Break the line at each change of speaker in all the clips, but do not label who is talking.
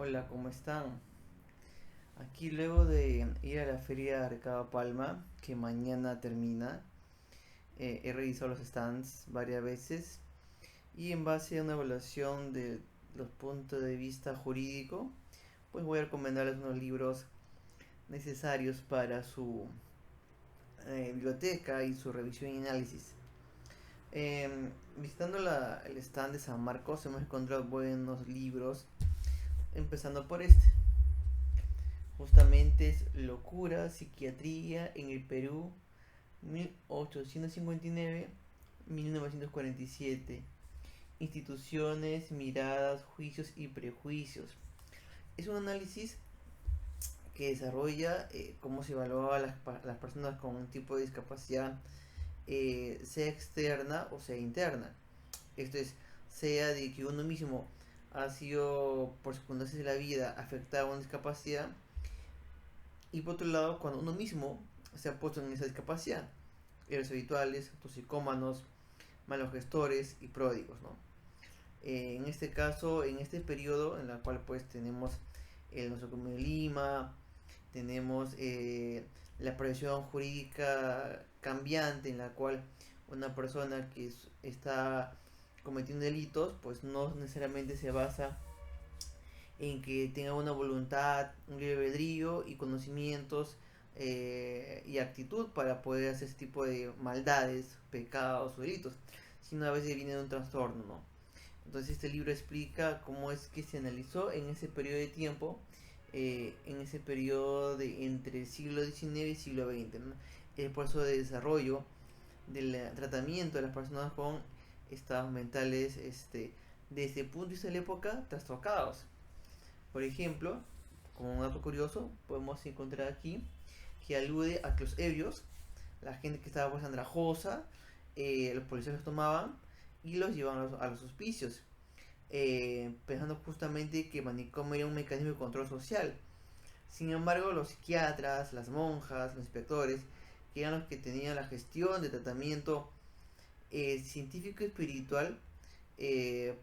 Hola, ¿cómo están? Aquí luego de ir a la feria de Arcada Palma, que mañana termina, he revisado los stands varias veces y en base a una evaluación de los puntos de vista jurídico, pues voy a recomendarles unos libros necesarios para su biblioteca y su revisión y análisis. Visitando el stand de San Marcos hemos encontrado buenos libros, empezando por este. Justamente es Locura, Psiquiatría en el Perú 1859-1947. Instituciones, miradas, juicios y prejuicios. Es un análisis que desarrolla cómo se evaluaba a las personas con un tipo de discapacidad, sea externa o sea interna. Esto es, sea de que uno mismo ha sido por circunstancias de la vida afectado a una discapacidad, y por otro lado cuando uno mismo se ha puesto en esa discapacidad, héroes habituales, toxicómanos, malos gestores y pródigos, ¿no? En este caso, en este periodo en el cual pues tenemos el nosocomio de Lima, tenemos la presión jurídica cambiante en la cual una persona que está cometiendo delitos pues no necesariamente se basa en que tenga una voluntad, un libre albedrío y conocimientos y actitud para poder hacer ese tipo de maldades, pecados o delitos, sino a veces viene de un trastorno, ¿no? Entonces este libro explica cómo es que se analizó en ese periodo de tiempo, en ese periodo de entre el siglo XIX y siglo XX, ¿no? El proceso de desarrollo del tratamiento de las personas con estados mentales, desde el punto de vista de la época, trastocados. Por ejemplo, como un dato curioso, podemos encontrar aquí que alude a que los ebrios, la gente que estaba pues andrajosa, los policías los tomaban y los llevaban a los hospicios, pensando justamente que manicomio era un mecanismo de control social. Sin embargo, los psiquiatras, las monjas, los inspectores, que eran los que tenían la gestión de tratamiento científico y espiritual,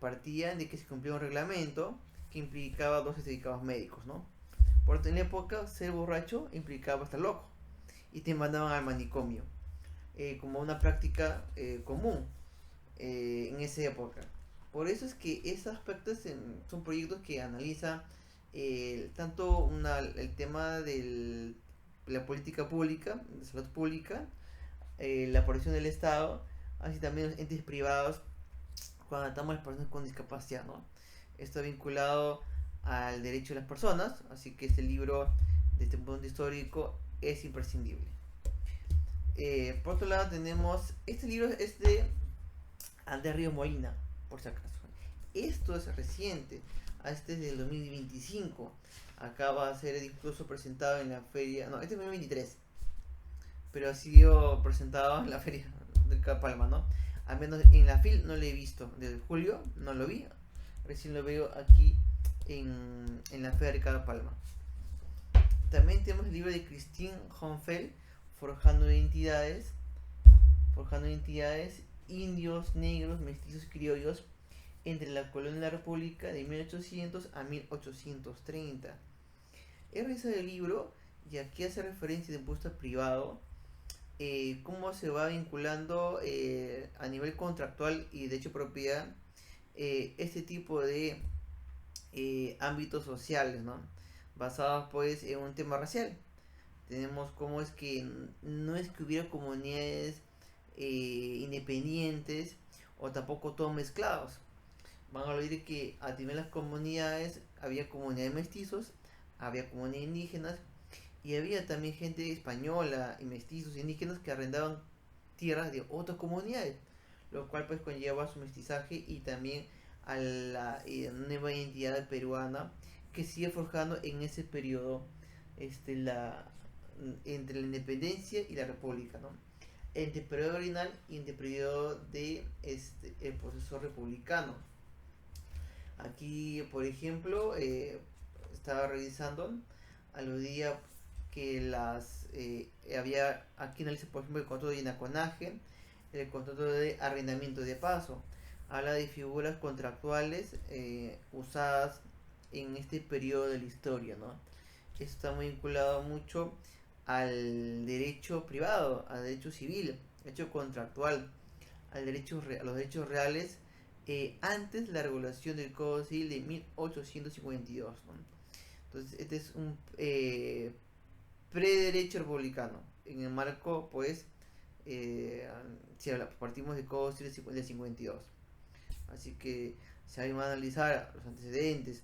partían de que se cumplía un reglamento que implicaba dos certificados médicos, ¿no? Por en la época, ser borracho implicaba estar loco y te mandaban al manicomio, como una práctica común en esa época. Por eso es que esos aspectos son proyectos que analizan tanto el tema de la política pública, de salud pública, la protección del Estado, así también los entes privados cuando tratamos a las personas con discapacidad, ¿no? Está vinculado al derecho de las personas, así que este libro, desde este punto histórico, es imprescindible. Por otro lado tenemos, este libro es de Andrés Ríos Molina, por si acaso. Esto es reciente, este es del 2025. Acaba de ser incluso presentado en la feria, no, este es 2023, pero ha sido presentado en la feria de Palma, ¿no? Al menos en la FIL no lo he visto, desde julio no lo vi, recién lo veo aquí en la feria de cada Palma. También tenemos el libro de Christine Honfeld, Forjando Identidades, Forjando Identidades, Indios, Negros, Mestizos y Criollos entre la colonia y la República de 1800 a 1830. He revisado el libro y aquí hace referencia de impuesto privado, cómo se va vinculando a nivel contractual y de hecho propiedad este tipo de ámbitos sociales, ¿no? Basados pues en un tema racial. Tenemos cómo es que no es que hubiera comunidades independientes o tampoco todos mezclados. Van a oír que a nivel de las comunidades había comunidades mestizos, había comunidades indígenas y había también gente española y mestizos indígenas que arrendaban tierras de otras comunidades, lo cual pues conlleva su mestizaje y también a la nueva identidad peruana que sigue forjando en ese periodo, la entre la independencia y la república, ¿no? Entre el periodo original y entre el periodo de el proceso republicano. Aquí, por ejemplo, estaba revisando, aludía que había, aquí analiza por ejemplo el contrato de inaconaje, el contrato de arrendamiento de paso, habla de figuras contractuales usadas en este periodo de la historia, ¿no? Esto está muy vinculado mucho al derecho privado, al derecho civil, derecho contractual, a los derechos reales antes de la regulación del Código Civil de 1852, ¿no? Entonces, este es un prederecho republicano. En el marco, pues, si partimos del Código Civil del 52. Así que se va a analizar los antecedentes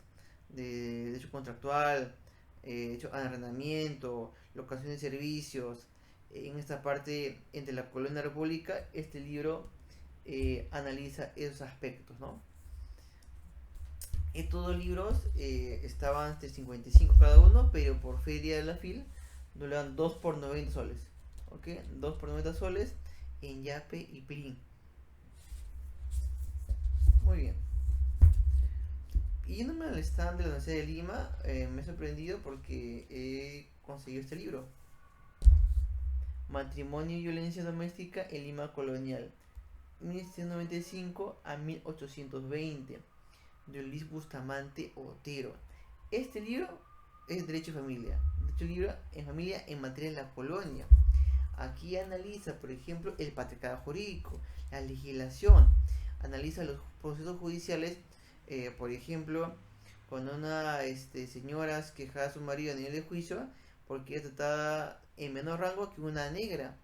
de derecho contractual, derecho al arrendamiento, locación de servicios. En esta parte entre la colonia y la república, este libro analiza esos aspectos, ¿no? Estos dos libros estaban entre 55 cada uno, pero por feria de la FIL nos le dan 2 por 90 soles. ¿Ok? 2 por 90 soles en Yape y Plin. Muy bien. Y yéndome al stand de la Universidad de Lima, me he sorprendido porque he conseguido este libro. Matrimonio y violencia doméstica en Lima colonial, 1795 a 1820, de Luis Bustamante Otero. Este libro es Derecho de Familia, Derecho libro en familia en materia de la colonia. Aquí analiza, por ejemplo, el patriarcado jurídico, la legislación, analiza los procesos judiciales, por ejemplo, cuando una señora quejaba a su marido a nivel de juicio porque era tratada en menor rango que una negra.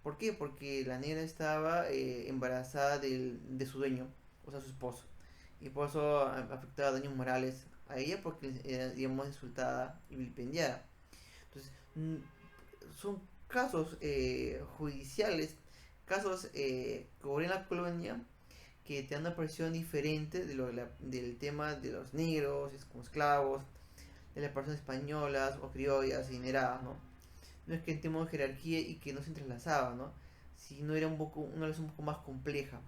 ¿Por qué? Porque la negra estaba embarazada de su dueño, o sea, su esposo. Y por eso afectaba daños morales a ella porque era, digamos, insultada y vilipendiada. Entonces, son casos judiciales, casos que ocurren en la colonia que te dan una presión diferente del tema de los negros, como esclavos, de las personas españolas o criollas adineradas, ¿no? No es que entremos en jerarquía y que no se entrelazaba, ¿no? Sino era una relación un poco más compleja,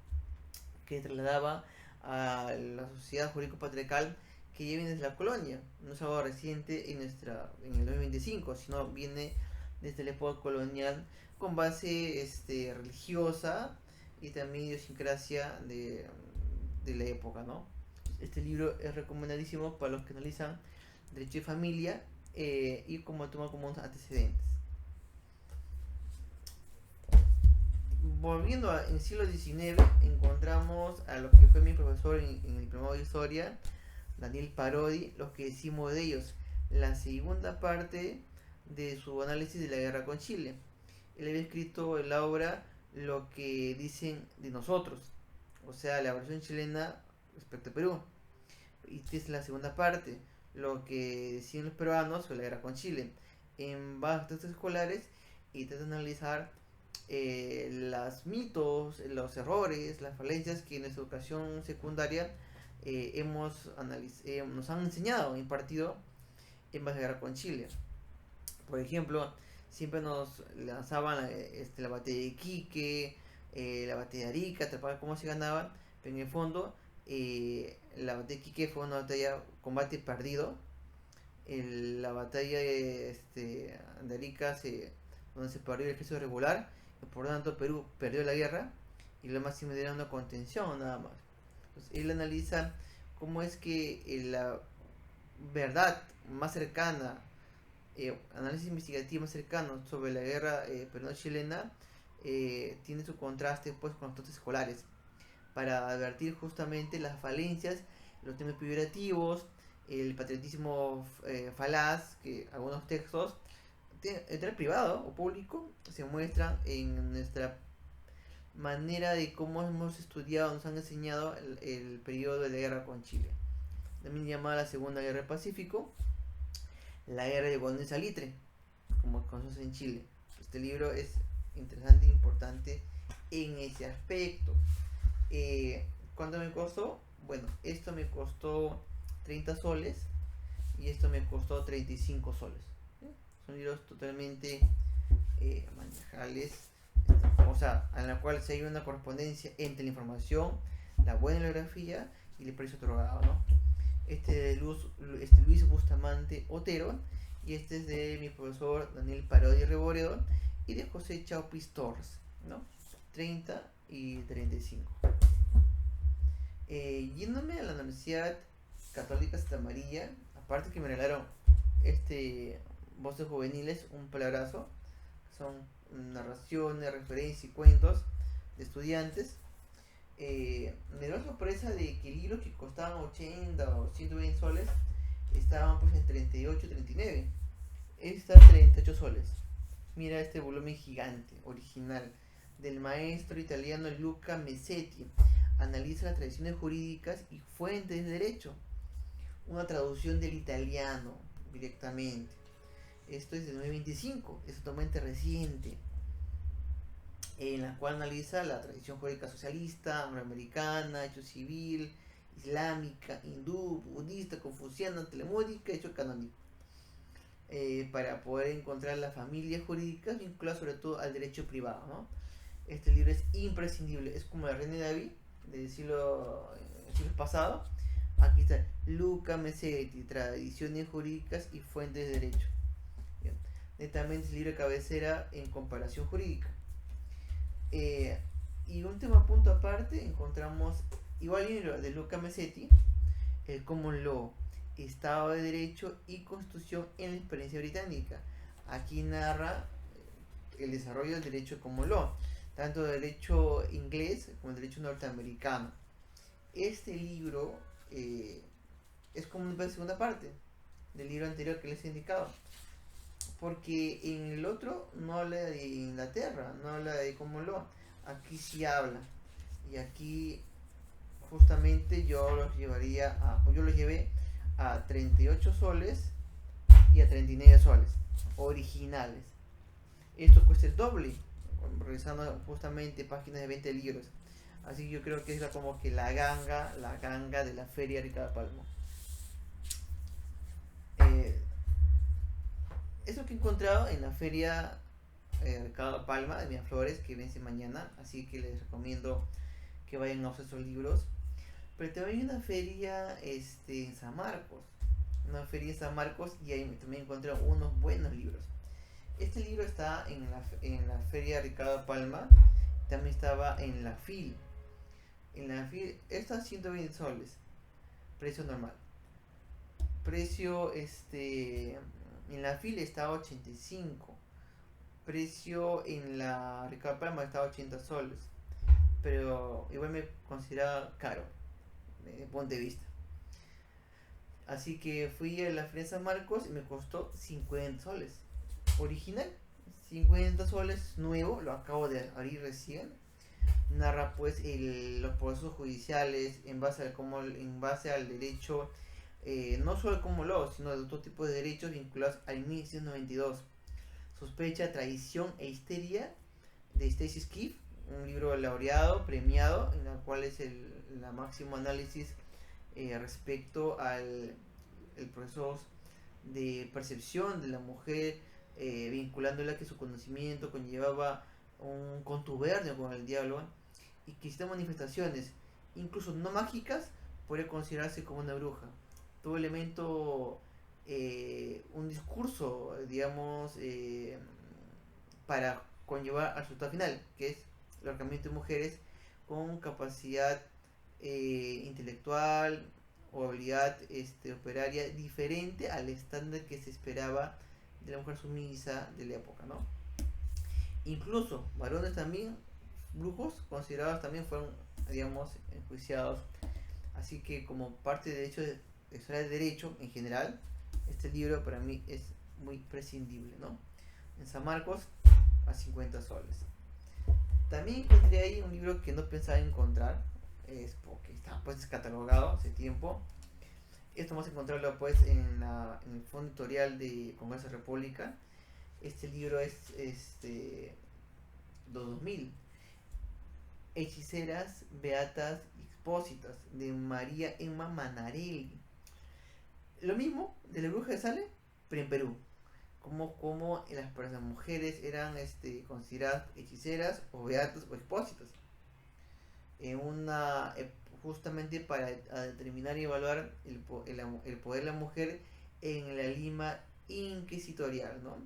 que trasladaba a la sociedad jurídico-patriarcal que ya viene desde la colonia. No es algo reciente en el 2025, sino viene desde la época colonial con base religiosa y también idiosincrasia de la época, ¿no? Este libro es recomendadísimo para los que analizan derecho de familia y como toma como antecedentes. Volviendo en el siglo XIX, encontramos a lo que fue mi profesor en el diplomado de historia, Daniel Parodi, los que decimos de ellos, la segunda parte de su análisis de la guerra con Chile. Él había escrito en la obra Lo que dicen de nosotros, o sea, la versión chilena respecto a Perú. Y esta es la segunda parte, lo que decían los peruanos sobre la guerra con Chile, en varios textos escolares, y trata de analizar los mitos, los errores, las falencias que en nuestra educación secundaria nos han enseñado, impartido en base a la guerra con Chile. Por ejemplo, siempre nos lanzaban la batalla de Iquique, la batalla de Arica, cómo se ganaban, pero en el fondo la batalla de Iquique fue una batalla, combate perdido. La batalla de Arica, donde se perdió el ejército regular, y por lo tanto Perú perdió la guerra y lo máximo era una contención nada más. Entonces, él analiza cómo es que la verdad más cercana, análisis investigativo más cercano sobre la guerra peruano-chilena tiene su contraste pues con los textos escolares para advertir justamente las falencias, los temas peyorativos, el patriotismo falaz que algunos textos entre privado o público se muestran en nuestra manera de cómo hemos estudiado, nos han enseñado el periodo de la guerra con Chile, también llamada la Segunda Guerra del Pacífico, la guerra de Gondel y Salitre, como conocemos en Chile. Este libro es interesante e importante en ese aspecto. ¿Cuánto me costó? Bueno, esto me costó 30 soles y esto me costó 35 soles. Son libros totalmente manejables, o sea, en la cual se hay una correspondencia entre la información, la buena bibliografía y el precio otorgado, ¿no? Este es Luis Bustamante Otero y este es de mi profesor Daniel Parodi Reboredo y de José Chaupis Torres, ¿no? 30 y 35. Yéndome a la Universidad Católica Santa María, aparte que me regalaron Voces Juveniles, un palabrazo, son narraciones, referencias y cuentos de estudiantes. Me dio la sorpresa de que libros que costaban 80 o 120 soles estaban pues en 38, 39. Está 38 soles. Mira este volumen gigante, original, del maestro italiano Luca Mesetti. Analiza las tradiciones jurídicas y fuentes de derecho. Una traducción del italiano directamente. Esto es de 2025, es totalmente reciente, en la cual analiza la tradición jurídica socialista, angloamericana, hecho civil, islámica, hindú, budista, confuciana, telemódica, hecho canónico, para poder encontrar las familias jurídicas vinculadas sobre todo al derecho privado, ¿no? Este libro es imprescindible, es como la Reina de David del siglo pasado. Aquí está Luca Mesetti, Tradiciones Jurídicas y Fuentes de Derecho. Bien. Netamente es libro de cabecera en comparación jurídica. Y un tema punto aparte, encontramos igual libro de Luca Mesetti, el Common Law, Estado de Derecho y Constitución en la experiencia británica. Aquí narra el desarrollo del derecho Common Law, tanto del derecho inglés como el derecho norteamericano. Este libro es como una segunda parte del libro anterior que les he indicado, porque en el otro no habla de Inglaterra, no habla de Common Law, aquí sí habla, y aquí justamente yo los llevé a 38 soles y a 39 soles originales. Esto cuesta el doble, revisando justamente páginas de 20 libros. Así que yo creo que es como que la ganga de la feria Ricardo Palma. Eso que he encontrado en la feria Ricardo Palma de Miraflores, que vence mañana, así que les recomiendo que vayan a usar esos libros. Pero también hay una feria en San Marcos, y ahí también encontré unos buenos libros. Este libro está en la feria Ricardo Palma, también estaba en la FIL. En la FIL está 120 soles, precio normal. Precio en la FIL está 85. Precio en la Ricardo Palma está 80 soles. Pero igual me consideraba caro, desde mi punto de vista. Así que fui a la Feria San Marcos y me costó 50 soles. Original, 50 soles, nuevo, lo acabo de abrir recién. Narra pues los procesos judiciales en base al derecho, no solo como lo, sino de otro tipo de derechos vinculados al 1992. Sospecha, traición e histeria de Stacy Skiff, un libro laureado, premiado, en el cual es la máximo análisis respecto al el proceso de percepción de la mujer, vinculándola a que su conocimiento conllevaba un contubernio con el diablo, y que estas manifestaciones, incluso no mágicas, puede considerarse como una bruja. Todo elemento, un discurso, digamos, para conllevar al resultado final, que es el ahorcamiento de mujeres con capacidad intelectual o habilidad operaria diferente al estándar que se esperaba de la mujer sumisa de la época, ¿no? Incluso varones también, brujos considerados también fueron, digamos, enjuiciados. Así que como parte de hecho de historia de derecho en general, este libro para mí es muy prescindible, ¿no? En San Marcos a 50 soles. También encontré ahí un libro que no pensaba encontrar, es porque está pues descatalogado hace tiempo. Esto vamos a encontrarlo pues en el fondo editorial de Congreso de República. Este libro es 2000. Hechiceras, Beatas y Expósitas, de María Emma Manarelli. Lo mismo de la bruja de Salem, pero en Perú. Como las mujeres eran consideradas hechiceras o beatas o expósitas. Justamente para determinar y evaluar el poder de la mujer en la Lima inquisitorial, ¿no?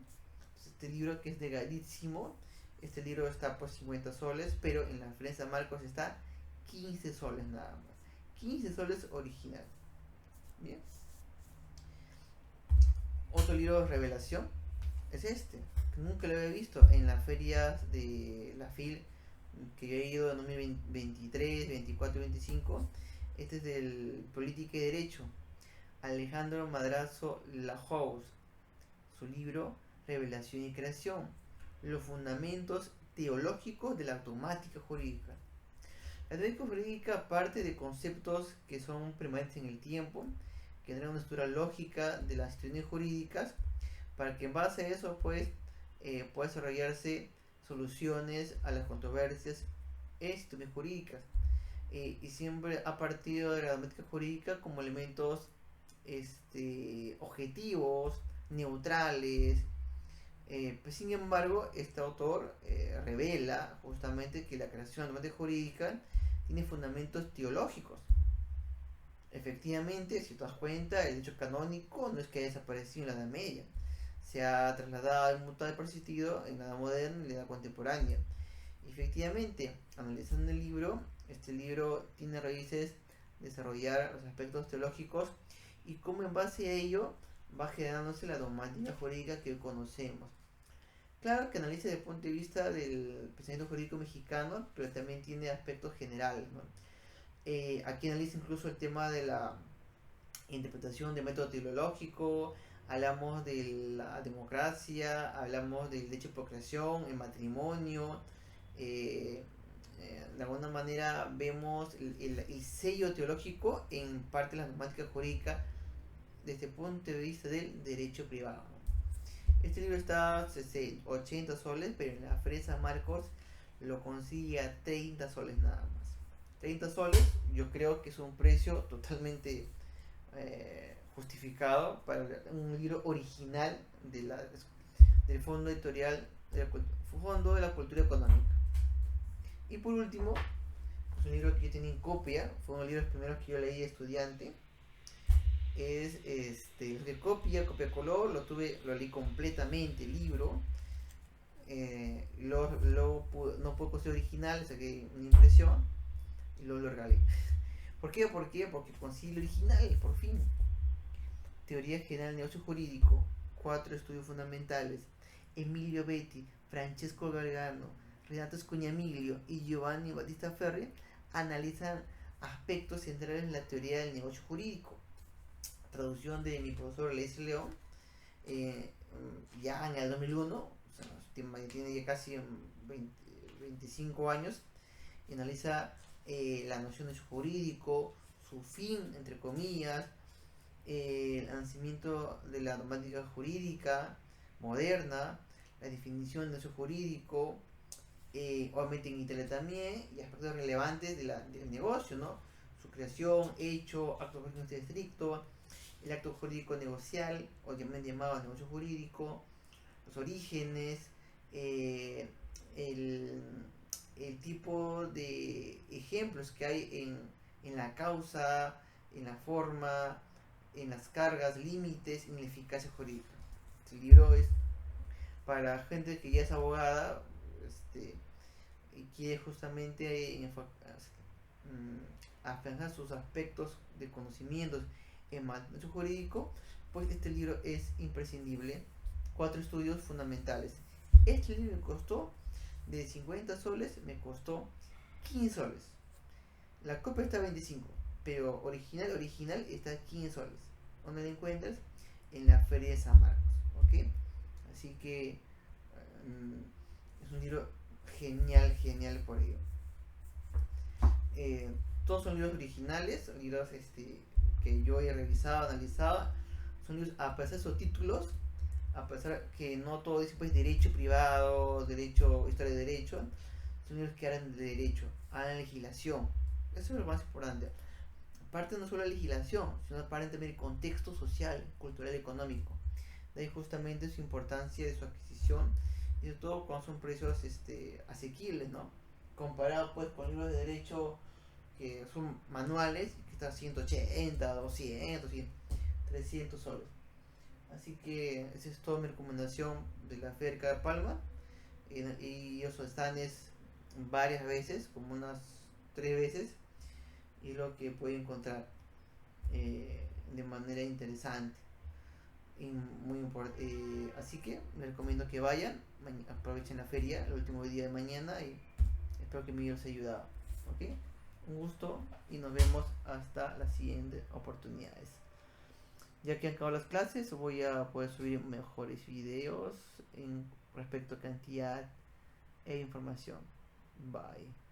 Este libro, que es delgadísimo, este libro está por 50 soles, pero en la Feria Marcos está 15 soles nada más. 15 soles original. famoso libro Revelación es este, que nunca lo había visto en las ferias de la FIL que yo he ido en 2023, 24 y 25. Este es del Política y Derecho, Alejandro Madrazo Lahouse, su libro Revelación y Creación, los fundamentos teológicos de la automática jurídica. La teoría jurídica parte de conceptos que son permanentes en el tiempo, que generan una estructura lógica de las instituciones jurídicas, para que en base a eso pues pueda desarrollarse soluciones a las controversias en instituciones jurídicas. Y siempre ha partido de la gramática jurídica como elementos objetivos, neutrales. Pues, sin embargo, este autor revela justamente que la creación de la gramática jurídica tiene fundamentos teológicos. Efectivamente, si te das cuenta, el hecho canónico no es que haya desaparecido en la Edad Media, se ha trasladado, mutado y persistido en la Edad Moderna y la Edad Contemporánea. Efectivamente, analizando el libro, este libro tiene raíces de desarrollar los aspectos teológicos y cómo en base a ello va generándose la dogmática jurídica que hoy conocemos. Claro que analiza desde el punto de vista del pensamiento jurídico mexicano, pero también tiene aspectos generales, ¿no? Aquí analiza incluso el tema de la interpretación de método teleológico, hablamos de la democracia, hablamos del derecho de procreación, el matrimonio. eh, de alguna manera vemos el sello teológico en parte de la normática jurídica desde el punto de vista del derecho privado. Este libro está 80 soles, pero en la Fresa Marcos lo consigue a 30 soles nada más. 30 soles yo creo que es un precio totalmente justificado para un libro original del Fondo Editorial Fondo de la Cultura Económica. Y por último, es un libro que yo tenía en copia, fue uno de los libros primeros que yo leí de estudiante. Es de copia color, lo leí completamente el libro. No pude conseguir original, saqué una impresión y luego lo regalé. ¿Por qué? Porque conseguí el original, por fin. Teoría General del Negocio Jurídico, 4 estudios fundamentales. Emilio Betti, Francesco Gargano, Renato Scugnamiglio y Giovanni Battista Ferri analizan aspectos centrales en la teoría del negocio jurídico. Traducción de mi profesor Leslie León, ya en el 2001, o sea, tiene ya casi 25 años, y analiza la noción de su jurídico, su fin, entre comillas, el nacimiento de la normática jurídica moderna, la definición de su jurídico, obviamente en Italia también, y aspectos relevantes del negocio, ¿no? Su creación, hecho, acto jurídico estricto, el acto jurídico negocial, o también llamado negocio jurídico, los orígenes, el tipo de ejemplos que hay en la causa, en la forma, en las cargas, límites y en la eficacia jurídica. Este libro es para gente que ya es abogada y quiere justamente afianzar sus aspectos de conocimientos en materia jurídico, pues este libro es imprescindible. 4 estudios fundamentales. Este libro me costó de 50 soles, me costó 15 soles. La copia está a 25, pero original está a 15 soles. ¿Dónde la encuentras? En la Feria de San Marcos, ¿ok? Así que es un libro genial por ello. Todos son libros originales, son libros que yo he revisado, analizado. Son libros, a pesar de sus títulos, a pesar que no todo dice pues derecho privado, derecho, historia de derecho, son libros que hablan de derecho, hablan de legislación. Eso es lo más importante. Aparte no solo la legislación, sino aparte también el contexto social, cultural y económico. De ahí justamente su importancia de su adquisición y sobre todo cuando son precios asequibles, ¿no? Comparado pues con libros de derecho que son manuales, que están 180, 200, 300 soles. Así que esa es toda mi recomendación de la Feria de Palma. Y ellos están varias veces, como unas 3 veces, y lo que puede encontrar de manera interesante. Así que les recomiendo que vayan, aprovechen la feria el último día de mañana y espero que mi video os haya ayudado. ¿Ok? Un gusto y nos vemos hasta las siguientes oportunidades. Ya que han acabado las clases, voy a poder subir mejores videos en respecto a cantidad e información. Bye.